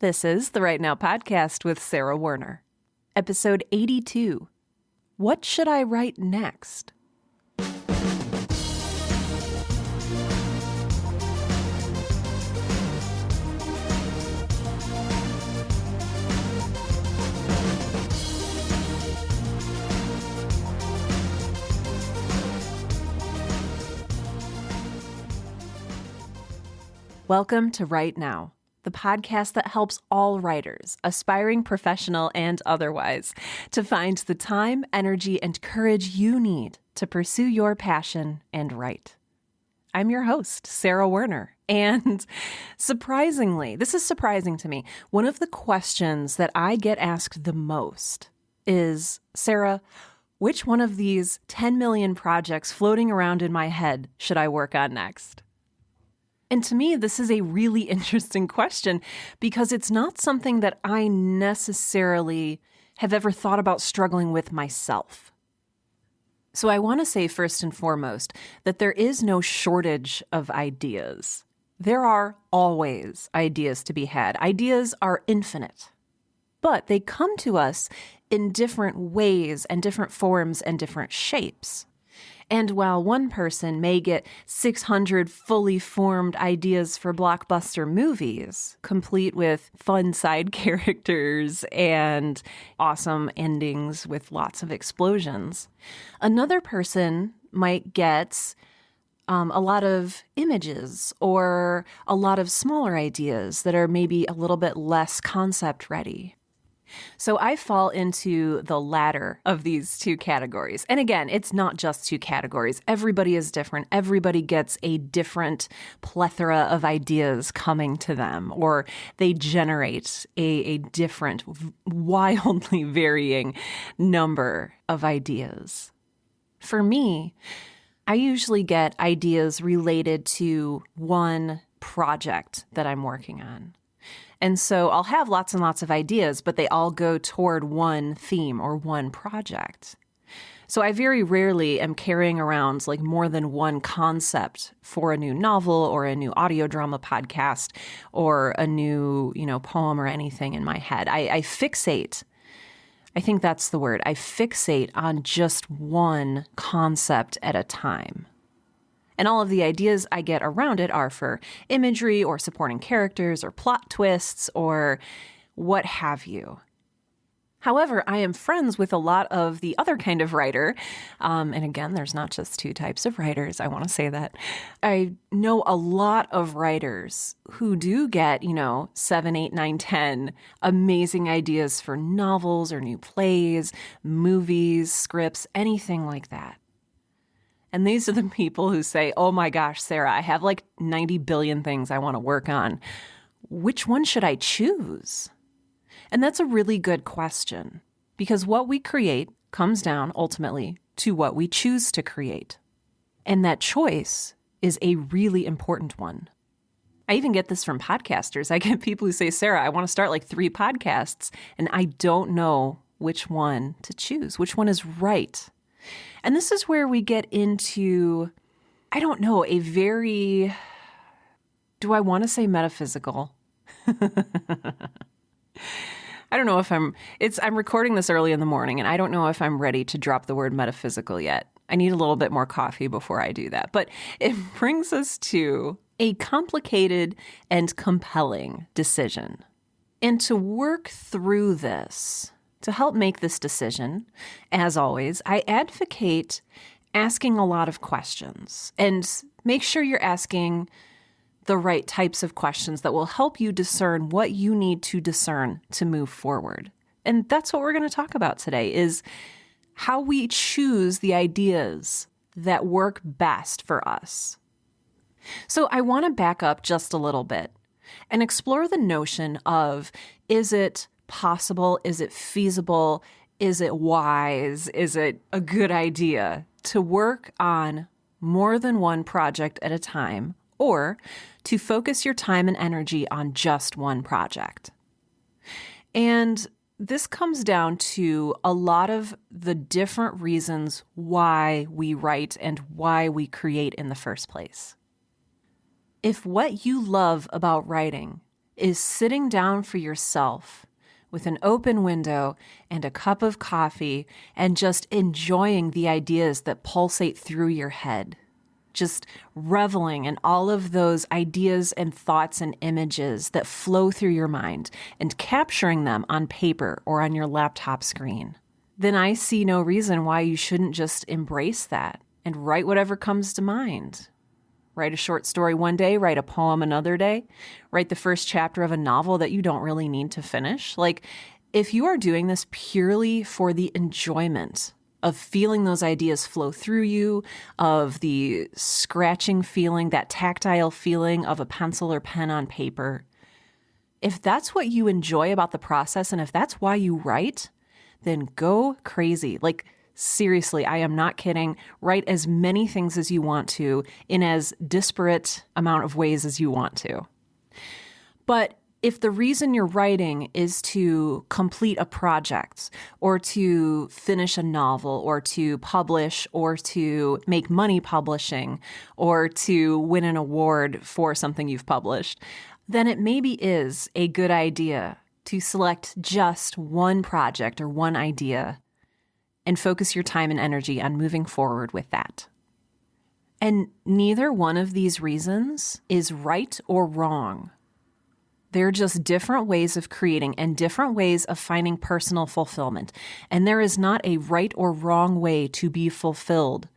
This is the Right Now podcast with Sarah Werner. Episode 82. What should I write next? Welcome to Right Now, the podcast that helps all writers, aspiring professional and otherwise, to find the time, energy, and courage you need to pursue your passion and write. I'm your host, Sarah Werner, and surprisingly, this is surprising to me, one of the questions that I get asked the most is, Sarah, which one of these 10 million projects floating around in my head should I work on next? And to me, this is a really interesting question because it's not something that I necessarily have ever thought about struggling with myself. So I want to say first and foremost that there is no shortage of ideas. There are always ideas to be had. Ideas are infinite, but they come to us in different ways and different forms and different shapes. And while one person may get 600 fully formed ideas for blockbuster movies, complete with fun side characters and awesome endings with lots of explosions, another person might get a lot of images or a lot of smaller ideas that are maybe a little bit less concept ready. So I fall into the latter of these two categories. And again, it's not just two categories. Everybody is different. Everybody gets a different plethora of ideas coming to them, or they generate a different, wildly varying number of ideas. For me, I usually get ideas related to one project that I'm working on. And so I'll have lots and lots of ideas, but they all go toward one theme or one project. So I very rarely am carrying around like more than one concept for a new novel or a new audio drama podcast or a new, poem or anything in my head. I fixate. I think that's the word. I fixate on just one concept at a time. And all of the ideas I get around it are for imagery or supporting characters or plot twists or what have you. However, I am friends with a lot of the other kind of writer. And again, there's not just two types of writers. I want to say that. I know a lot of writers who do get, 7, 8, 9, 10 amazing ideas for novels or new plays, movies, scripts, anything like that. And these are the people who say, oh my gosh, Sarah, I have like 90 billion things I want to work on. Which one should I choose? And that's a really good question because what we create comes down ultimately to what we choose to create. And that choice is a really important one. I even get this from podcasters. I get people who say, Sarah, I want to start like 3 podcasts and I don't know which one to choose, which one is right. And this is where we get into, a very, do I want to say metaphysical? I don't know if I'm recording this early in the morning and I don't know if I'm ready to drop the word metaphysical yet. I need a little bit more coffee before I do that. But it brings us to a complicated and compelling decision. And to work through this, to help make this decision, as always, I advocate asking a lot of questions and make sure you're asking the right types of questions that will help you discern what you need to discern to move forward. And that's what we're going to talk about today is how we choose the ideas that work best for us. So I want to back up just a little bit and explore the notion of, is it possible? Is it feasible? Is it wise? Is it a good idea to work on more than one project at a time or to focus your time and energy on just one project? And this comes down to a lot of the different reasons why we write and why we create in the first place. If what you love about writing is sitting down for yourself with an open window and a cup of coffee and just enjoying the ideas that pulsate through your head. Just reveling in all of those ideas and thoughts and images that flow through your mind and capturing them on paper or on your laptop screen. Then I see no reason why you shouldn't just embrace that and write whatever comes to mind. Write a short story one day, write a poem another day, write the first chapter of a novel that you don't really need to finish. Like, if you are doing this purely for the enjoyment of feeling those ideas flow through you, of the scratching feeling, that tactile feeling of a pencil or pen on paper, if that's what you enjoy about the process and if that's why you write, then go crazy. Like, seriously, I am not kidding. Write as many things as you want to in as disparate amount of ways as you want to. But if the reason you're writing is to complete a project or to finish a novel or to publish or to make money publishing or to win an award for something you've published, then it maybe is a good idea to select just one project or one idea and focus your time and energy on moving forward with that. And neither one of these reasons is right or wrong. They're just different ways of creating and different ways of finding personal fulfillment. And there is not a right or wrong way to be fulfilled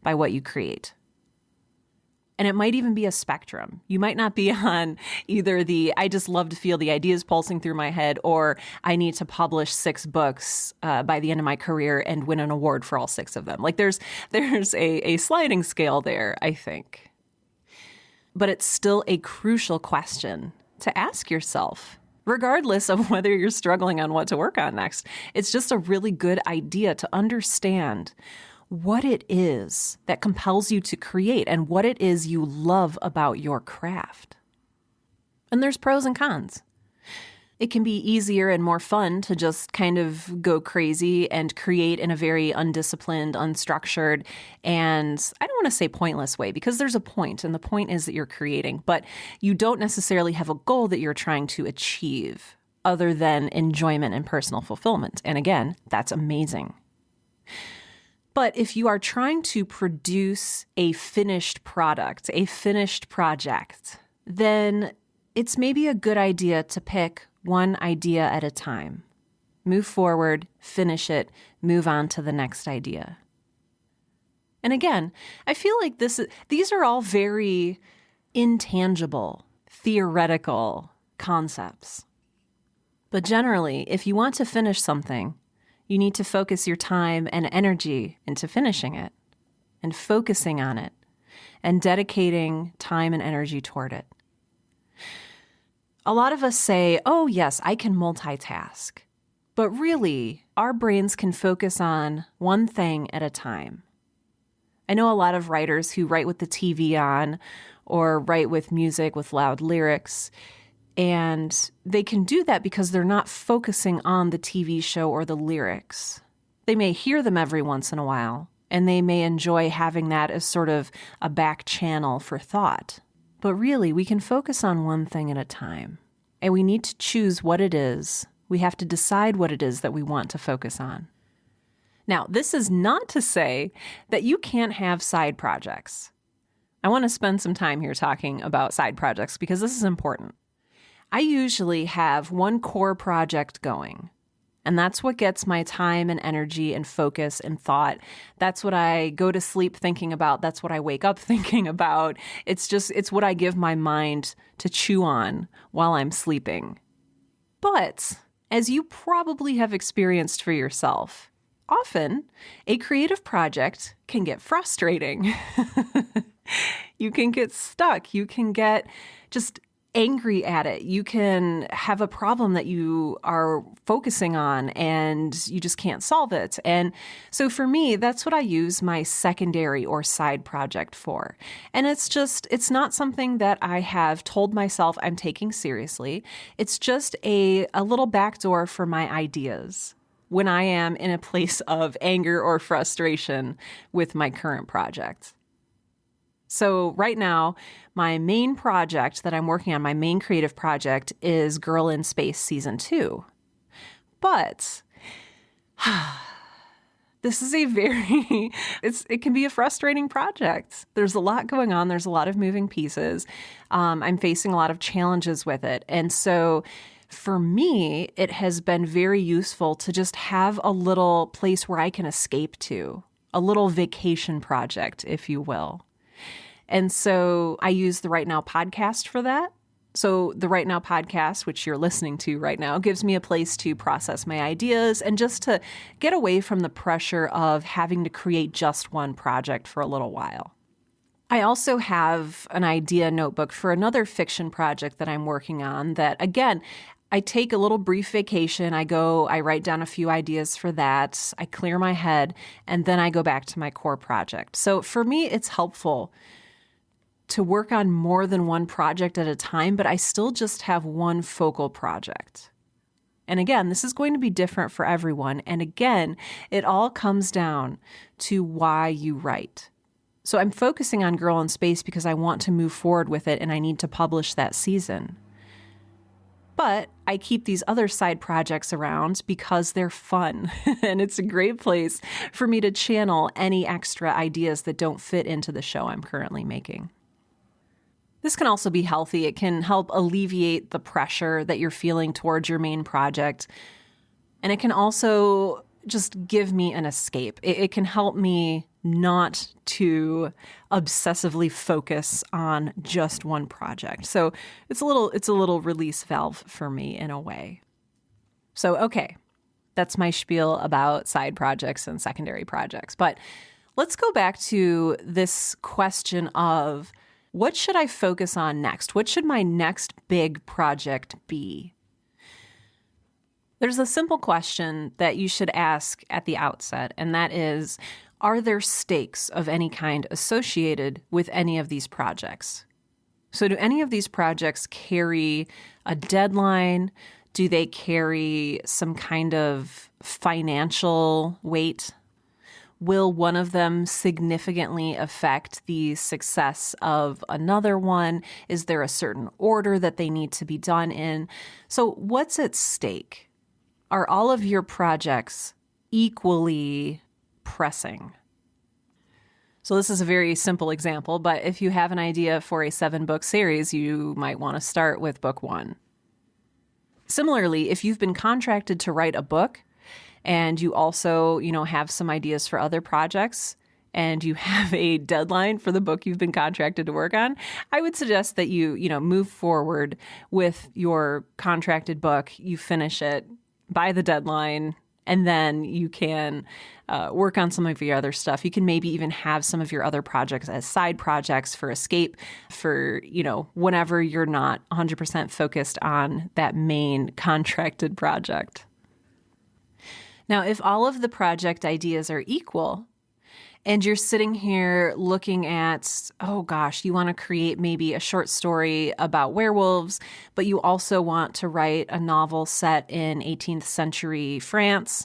by what you create. And it might even be a spectrum. You might not be on either the, I just love to feel the ideas pulsing through my head, or I need to publish 6 books by the end of my career and win an award for all 6 of them. Like there's a sliding scale there, I think. But it's still a crucial question to ask yourself, regardless of whether you're struggling on what to work on next. It's just a really good idea to understand what it is that compels you to create and what it is you love about your craft. And there's pros and cons. It can be easier and more fun to just kind of go crazy and create in a very undisciplined, unstructured, and I don't want to say pointless way, because there's a point, and the point is that you're creating, but you don't necessarily have a goal that you're trying to achieve other than enjoyment and personal fulfillment. And again, that's amazing. But if you are trying to produce a finished product, a finished project, then it's maybe a good idea to pick one idea at a time. Move forward, finish it, move on to the next idea. And again, I feel like these are all very intangible, theoretical concepts. But generally, if you want to finish something, you need to focus your time and energy into finishing it and focusing on it and dedicating time and energy toward it. A lot of us say, oh yes, I can multitask. But really, our brains can focus on one thing at a time. I know a lot of writers who write with the TV on or write with music with loud lyrics, and they can do that because they're not focusing on the TV show or the lyrics. They may hear them every once in a while, and they may enjoy having that as sort of a back channel for thought. But really, we can focus on one thing at a time, and we need to choose what it is. We have to decide what it is that we want to focus on. Now, this is not to say that you can't have side projects. I want to spend some time here talking about side projects because this is important. I usually have one core project going, and that's what gets my time and energy and focus and thought. That's what I go to sleep thinking about. That's what I wake up thinking about. It's what I give my mind to chew on while I'm sleeping. But as you probably have experienced for yourself, often a creative project can get frustrating. You can get stuck. You can get just angry at it. You can have a problem that you are focusing on and you just can't solve it. And so for me, that's what I use my secondary or side project for. And it's not something that I have told myself I'm taking seriously. It's just a little backdoor for my ideas when I am in a place of anger or frustration with my current project. So right now, my main project that I'm working on, my main creative project, is Girl in Space Season 2. But this is a it can be a frustrating project. There's a lot going on. There's a lot of moving pieces. I'm facing a lot of challenges with it. And so for me, it has been very useful to just have a little place where I can escape to, a little vacation project, if you will. And so I use the Right Now podcast for that. So the Right Now podcast, which you're listening to right now, gives me a place to process my ideas and just to get away from the pressure of having to create just one project for a little while. I also have an idea notebook for another fiction project that I'm working on that, again, I take a little brief vacation. I write down a few ideas for that. I clear my head, and then I go back to my core project. So for me, it's helpful to work on more than one project at a time, but I still just have one focal project. And again, this is going to be different for everyone. And again, it all comes down to why you write. So I'm focusing on Girl in Space because I want to move forward with it and I need to publish that season. But I keep these other side projects around because they're fun and it's a great place for me to channel any extra ideas that don't fit into the show I'm currently making. This can also be healthy. It can help alleviate the pressure that you're feeling towards your main project. And it can also just give me an escape. It can help me not to obsessively focus on just one project. So it's a little release valve for me in a way. So, okay, that's my spiel about side projects and secondary projects. But let's go back to this question of, what should I focus on next? What should my next big project be? There's a simple question that you should ask at the outset, and that is, are there stakes of any kind associated with any of these projects? So do any of these projects carry a deadline? Do they carry some kind of financial weight? Will one of them significantly affect the success of another one? Is there a certain order that they need to be done in? So what's at stake? Are all of your projects equally pressing? So this is a very simple example, but if you have an idea for a 7-book series, you might want to start with book 1. Similarly, if you've been contracted to write a book, and you also, have some ideas for other projects, and you have a deadline for the book you've been contracted to work on, I would suggest that you move forward with your contracted book. You finish it by the deadline, and then you can work on some of your other stuff. You can maybe even have some of your other projects as side projects for escape, for, whenever you're not 100% focused on that main contracted project. Now, if all of the project ideas are equal and you're sitting here looking at, you want to create maybe a short story about werewolves, but you also want to write a novel set in 18th century France,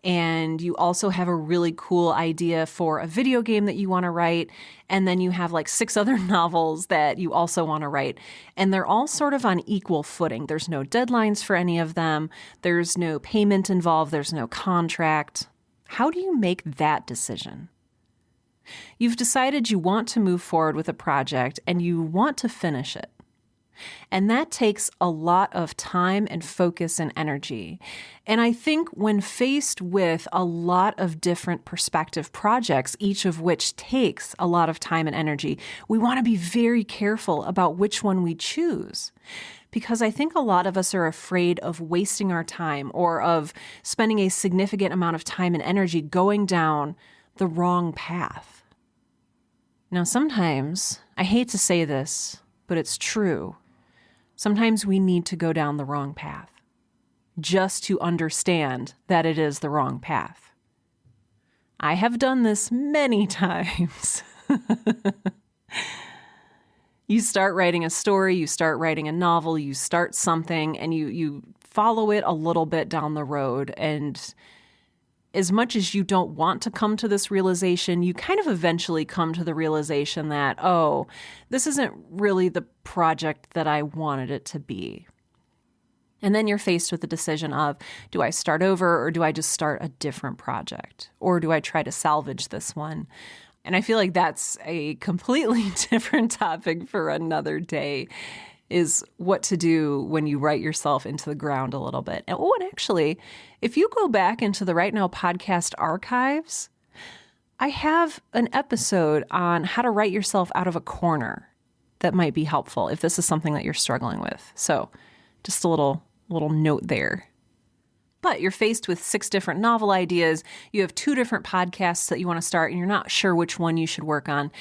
and you also have a really cool idea for a video game that you want to write, and then you have like 6 other novels that you also want to write, and they're all sort of on equal footing. There's no deadlines for any of them. There's no payment involved. There's no contract. How do you make that decision? You've decided you want to move forward with a project and you want to finish it. And that takes a lot of time and focus and energy. And I think when faced with a lot of different perspective projects, each of which takes a lot of time and energy, we want to be very careful about which one we choose. Because I think a lot of us are afraid of wasting our time or of spending a significant amount of time and energy going down the wrong path. Now, sometimes, I hate to say this, but it's true. Sometimes we need to go down the wrong path just to understand that it is the wrong path. I have done this many times. You start writing a story, you start writing a novel, you start something, and you follow it a little bit down the road, and as much as you don't want to come to this realization, you kind of eventually come to the realization that, oh, this isn't really the project that I wanted it to be. And then you're faced with the decision of, do I start over or do I just start a different project? Or do I try to salvage this one? And I feel like that's a completely different topic for another day, is what to do when you write yourself into the ground a little bit. And actually, if you go back into the Right Now podcast archives, I have an episode on how to write yourself out of a corner that might be helpful if this is something that you're struggling with. So just a little note there. But you're faced with 6 different novel ideas. You have 2 different podcasts that you want to start, and you're not sure which one you should work on.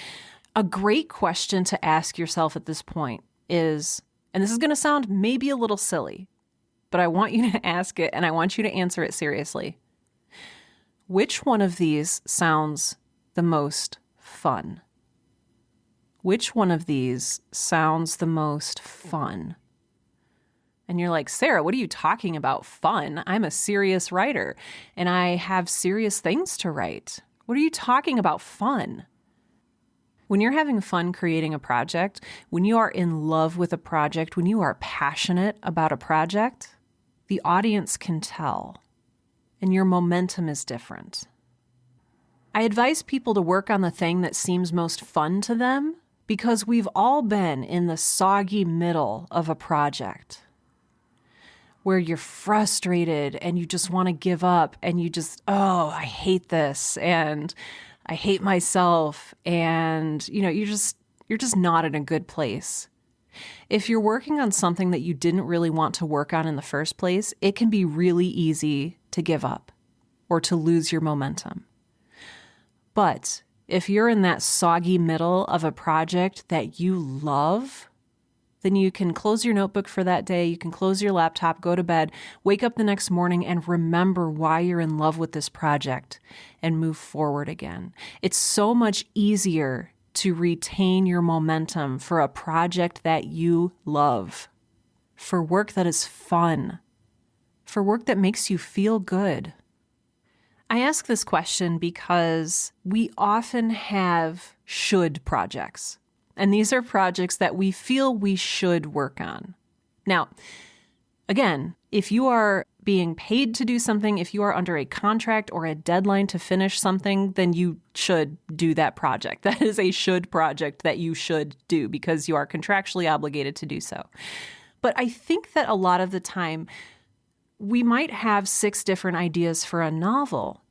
A great question to ask yourself at this point is, and this is going to sound maybe a little silly, but I want you to ask it and I want you to answer it seriously. Which one of these sounds the most fun? Which one of these sounds the most fun? And you're like, Sarah, what are you talking about? Fun? I'm a serious writer and I have serious things to write. What are you talking about? Fun? When you're having fun creating a project, when you are in love with a project, when you are passionate about a project, the audience can tell, and your momentum is different. I advise people to work on the thing that seems most fun to them because we've all been in the soggy middle of a project where you're frustrated and you just want to give up and you just, oh, I hate this and I hate myself, and you're just not in a good place. If you're working on something that you didn't really want to work on in the first place, it can be really easy to give up or to lose your momentum. But if you're in that soggy middle of a project that you love, then you can close your notebook for that day, you can close your laptop, go to bed, wake up the next morning and remember why you're in love with this project and move forward again. It's so much easier to retain your momentum for a project that you love, for work that is fun, for work that makes you feel good. I ask this question because we often have should projects. And these are projects that we feel we should work on. Now, again, if you are being paid to do something, if you are under a contract or a deadline to finish something, then you should do that project. That is a should project that you should do because you are contractually obligated to do so. But I think that a lot of the time, we might have 6 different ideas for a novel,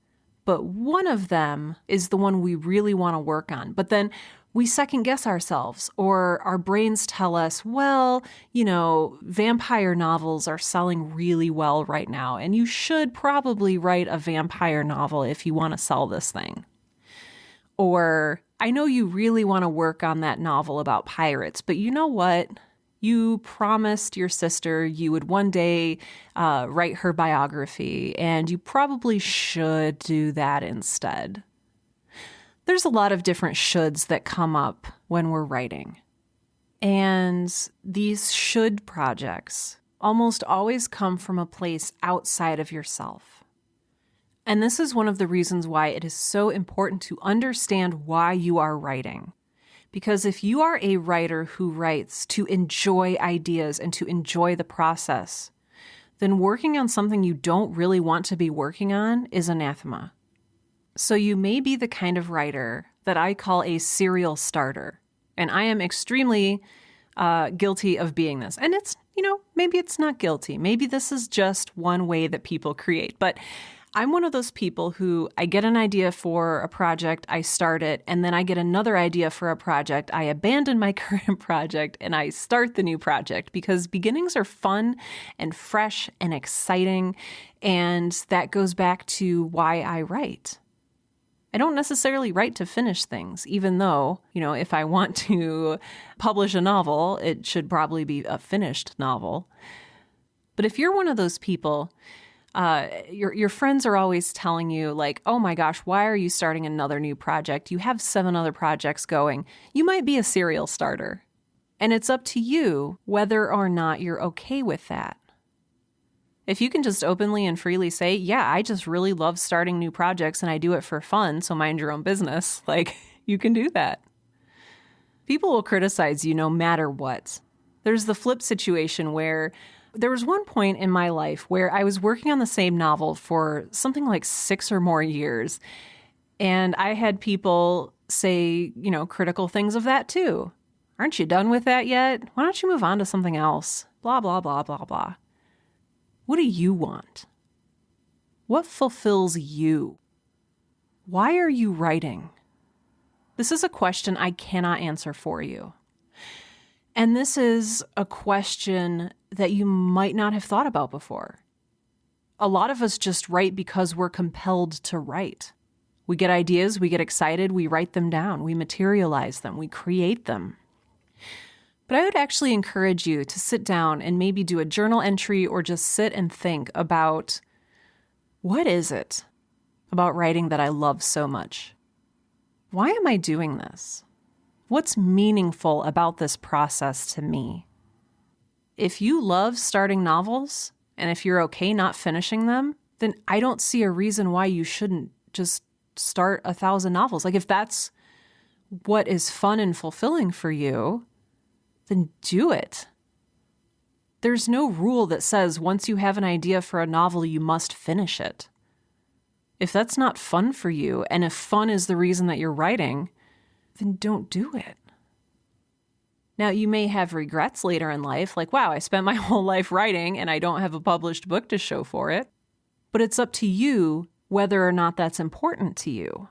but one of them is the one we really want to work on. But then we second guess ourselves, or our brains tell us, well, vampire novels are selling really well right now, and you should probably write a vampire novel if you want to sell this thing. Or, I know you really want to work on that novel about pirates, but you know what? You promised your sister you would one day write her biography, and you probably should do that instead. There's a lot of different shoulds that come up when we're writing. And these should projects almost always come from a place outside of yourself. And this is one of the reasons why it is so important to understand why you are writing. Because if you are a writer who writes to enjoy ideas and to enjoy the process, then working on something you don't really want to be working on is anathema. So you may be the kind of writer that I call a serial starter. And I am extremely guilty of being this. And it's, maybe it's not guilty. Maybe this is just one way that people create. But I'm one of those people who I get an idea for a project, I start it, and then I get another idea for a project. I abandon my current project and I start the new project because beginnings are fun and fresh and exciting. And that goes back to why I write. I don't necessarily write to finish things, even though, if I want to publish a novel, it should probably be a finished novel. But if you're one of those people, your friends are always telling you like, oh my gosh, why are you starting another new project? You have 7 other projects going. You might be a serial starter. And it's up to you whether or not you're okay with that. If you can just openly and freely say, yeah, I just really love starting new projects and I do it for fun, so mind your own business, like you can do that. People will criticize you no matter what. There's the flip situation where there was one point in my life where I was working on the same novel for something like 6 or more years. And I had people say, critical things of that too. Aren't you done with that yet? Why don't you move on to something else? Blah, blah, blah, blah, blah. What do you want? What fulfills you? Why are you writing? This is a question I cannot answer for you. And this is a question that you might not have thought about before. A lot of us just write because we're compelled to write. We get ideas, we get excited, we write them down, we materialize them, we create them. But I would actually encourage you to sit down and maybe do a journal entry or just sit and think about, what is it about writing that I love so much? Why am I doing this? What's meaningful about this process to me? If you love starting novels, and if you're okay not finishing them, then I don't see a reason why you shouldn't just start 1,000 novels. Like if that's what is fun and fulfilling for you, then do it. There's no rule that says once you have an idea for a novel, you must finish it. If that's not fun for you, and if fun is the reason that you're writing, then don't do it. Now, you may have regrets later in life, like, wow, I spent my whole life writing and I don't have a published book to show for it. But it's up to you whether or not that's important to you.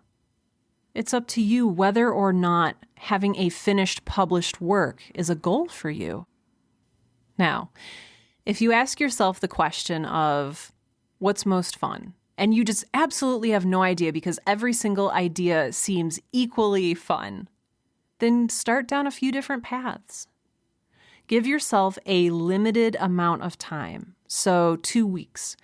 It's up to you whether or not having a finished published work is a goal for you. Now, if you ask yourself the question of what's most fun, and you just absolutely have no idea because every single idea seems equally fun, then start down a few different paths. Give yourself a limited amount of time, so 2 weeks,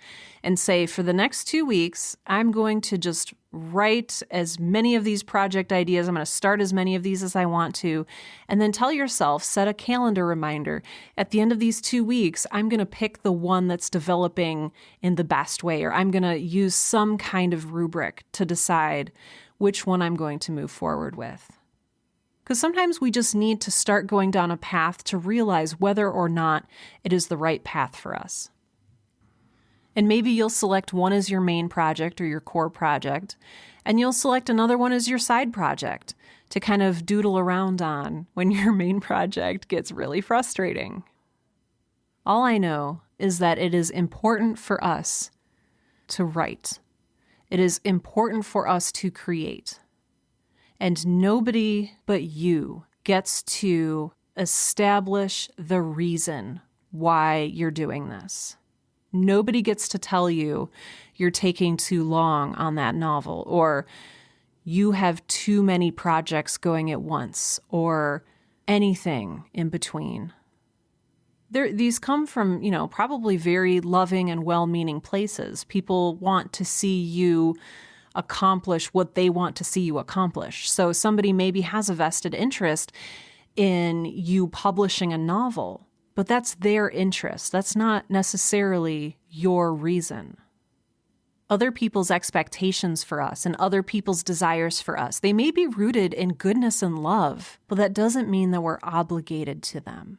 and say for the next 2 weeks, I'm going to just write as many of these project ideas. I'm going to start as many of these as I want to, and then tell yourself, set a calendar reminder. At the end of these 2 weeks, I'm going to pick the one that's developing in the best way, or I'm going to use some kind of rubric to decide which one I'm going to move forward with. Because sometimes we just need to start going down a path to realize whether or not it is the right path for us. And maybe you'll select one as your main project or your core project, and you'll select another one as your side project to kind of doodle around on when your main project gets really frustrating. All I know is that it is important for us to write. It is important for us to create. And nobody but you gets to establish the reason why you're doing this. Nobody gets to tell you you're taking too long on that novel, or you have too many projects going at once, or anything in between. These come from, probably very loving and well-meaning places. People want to see you accomplish what they want to see you accomplish. So somebody maybe has a vested interest in you publishing a novel, but that's their interest. That's not necessarily your reason. Other people's expectations for us and other people's desires for us, they may be rooted in goodness and love, but that doesn't mean that we're obligated to them.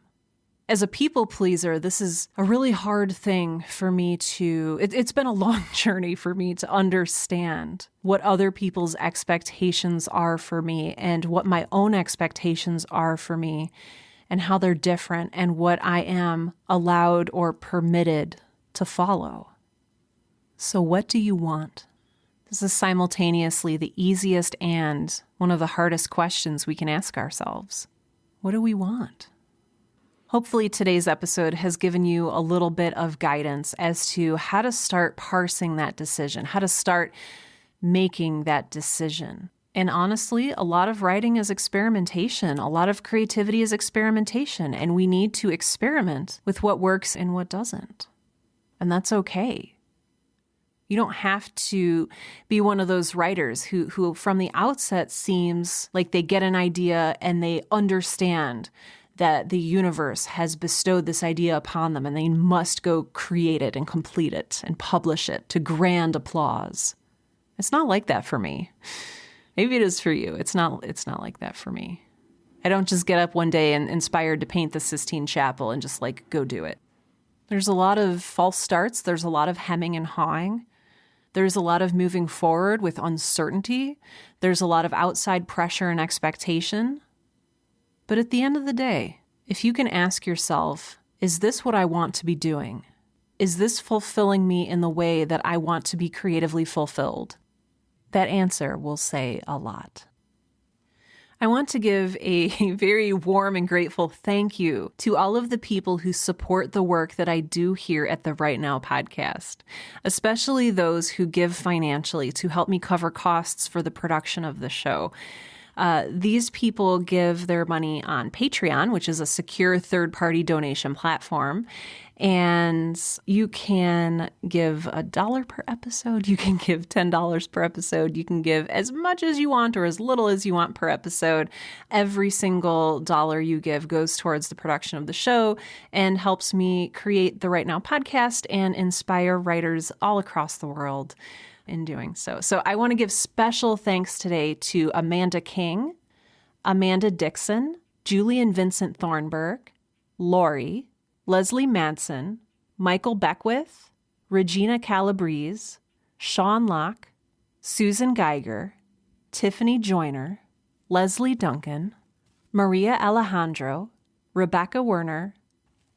As a people pleaser, this is a really hard thing for me it's been a long journey for me to understand what other people's expectations are for me and what my own expectations are for me and how they're different and what I am allowed or permitted to follow. So what do you want? This is simultaneously the easiest and one of the hardest questions we can ask ourselves. What do we want? Hopefully today's episode has given you a little bit of guidance as to how to start parsing that decision, how to start making that decision. And honestly, a lot of writing is experimentation. A lot of creativity is experimentation, and we need to experiment with what works and what doesn't. And that's okay. You don't have to be one of those writers who from the outset seems like they get an idea and they understand that the universe has bestowed this idea upon them and they must go create it and complete it and publish it to grand applause. It's not like that for me. Maybe it is for you. It's not like that for me. I don't just get up one day and inspired to paint the Sistine Chapel and just like go do it. There's a lot of false starts. There's a lot of hemming and hawing. There's a lot of moving forward with uncertainty. There's a lot of outside pressure and expectation. But at the end of the day, if you can ask yourself, is this what I want to be doing? Is this fulfilling me in the way that I want to be creatively fulfilled? That answer will say a lot. I want to give a very warm and grateful thank you to all of the people who support the work that I do here at the Right Now podcast, especially those who give financially to help me cover costs for the production of the show. These people give their money on Patreon, which is a secure third-party donation platform. And you can give $1 per episode. You can give $10 per episode. You can give as much as you want or as little as you want per episode. Every single dollar you give goes towards the production of the show and helps me create the Right Now podcast and inspire writers all across the world in doing so. So I want to give special thanks today to Amanda King, Amanda Dixon, Julian Vincent Thornburg, Lori, Leslie Madsen, Michael Beckwith, Regina Calabrese, Sean Locke, Susan Geiger, Tiffany Joyner, Leslie Duncan, Maria Alejandro, Rebecca Werner,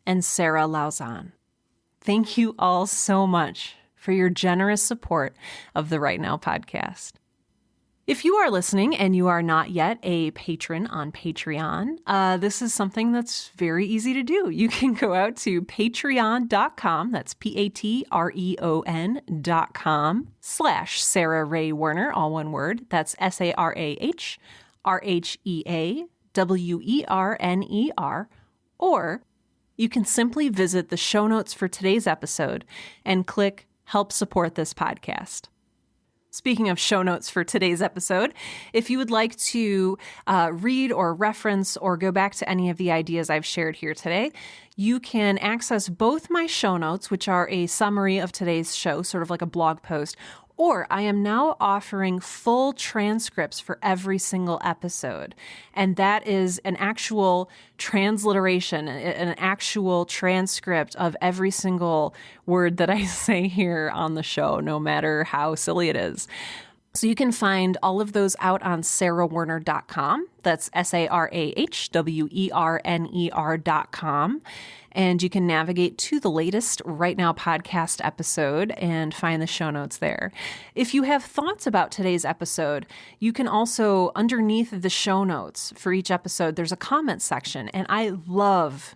and Sarah Lauzon. Thank you all so much for your generous support of the Right Now podcast. If you are listening and you are not yet a patron on Patreon, this is something that's very easy to do. You can go out to patreon.com, that's patreon.com/Sarah Ray Werner, all one word. That's SarahRheaWerner, or you can simply visit the show notes for today's episode and click Help Support This Podcast. Speaking of show notes for today's episode, if you would like to read or reference or go back to any of the ideas I've shared here today, you can access both my show notes, which are a summary of today's show, sort of like a blog post, or I am now offering full transcripts for every single episode. And that is an actual transliteration, an actual transcript of every single word that I say here on the show, no matter how silly it is. So you can find all of those out on sarahwerner.com. That's SarahWerner.com. And you can navigate to the latest Right Now podcast episode and find the show notes there. If you have thoughts about today's episode, you can also, underneath the show notes for each episode, there's a comment section. And I love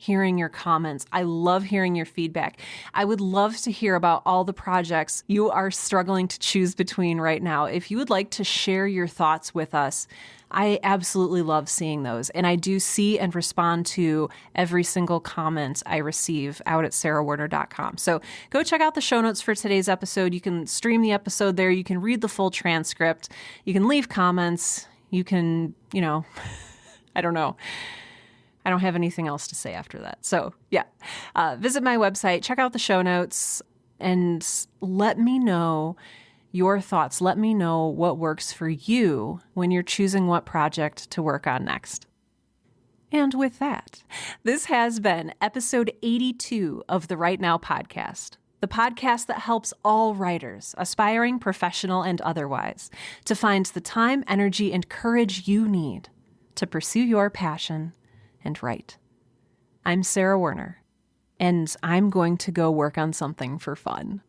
hearing your comments. I love hearing your feedback. I would love to hear about all the projects you are struggling to choose between right now. If you would like to share your thoughts with us, I absolutely love seeing those. And I do see and respond to every single comment I receive out at sarahwerner.com. So go check out the show notes for today's episode. You can stream the episode there. You can read the full transcript. You can leave comments. You can, I don't know. I don't have anything else to say after that. So yeah, visit my website, check out the show notes, and let me know your thoughts. Let me know what works for you when you're choosing what project to work on next. And with that, this has been episode 82 of the Right Now podcast, the podcast that helps all writers, aspiring, professional, and otherwise, to find the time, energy, and courage you need to pursue your passion and write. I'm Sarah Werner, and I'm going to go work on something for fun.